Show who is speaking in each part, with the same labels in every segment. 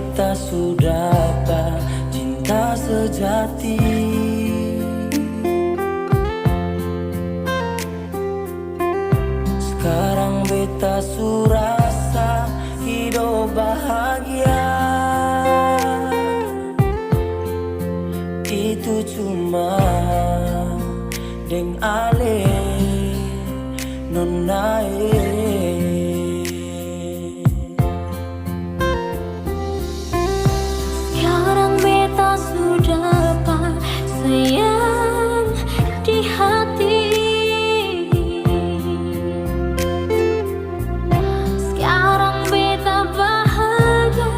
Speaker 1: beta sudah dapat cinta sejati. Sekarang beta su rasa hidup bahagia. Itu cuma deng ale nonae.
Speaker 2: Sekarang beta sudah dapat sayang di hati. Sekarang beta bahagia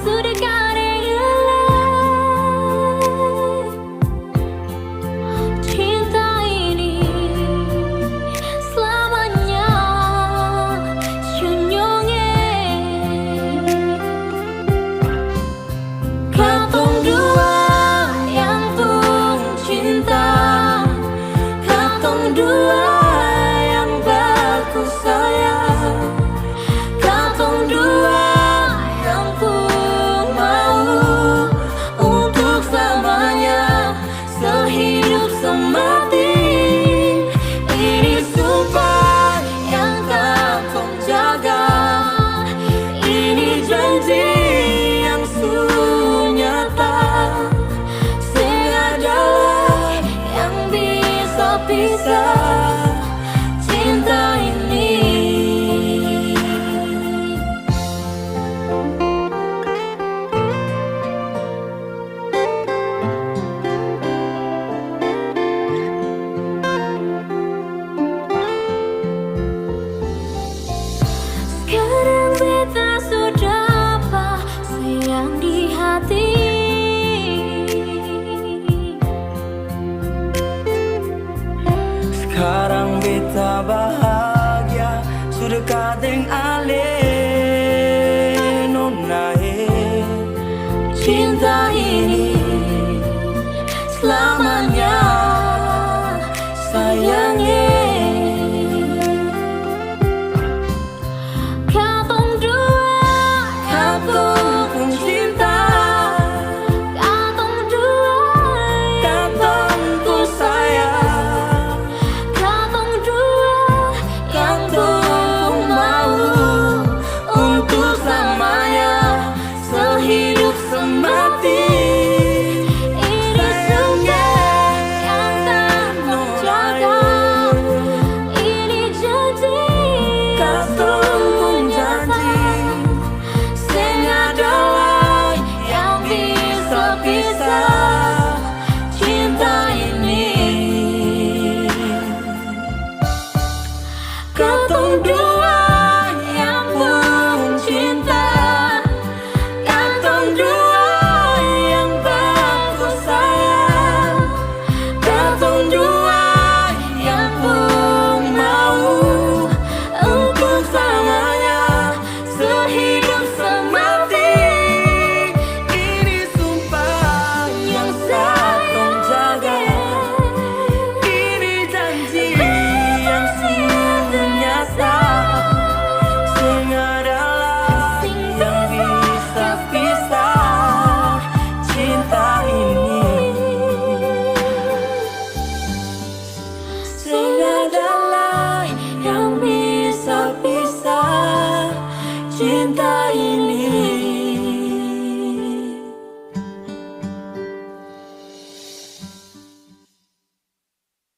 Speaker 2: sudah karela. Cinta ini selamanya sunyonge. Katong dua yang pun cinta, katong dua yang baku sayang, katong dua yang pun mau untuk selamanya sehidup semati. Ini sumpah yang katong jaga, ini janji yang sunyata. Sengadalah yang bisa pisah cinta ini. Sekarang beta sudah dapat sayang di hati.
Speaker 1: Sekarang beta bahagia sudah kadeng ale nonae.
Speaker 2: Cinta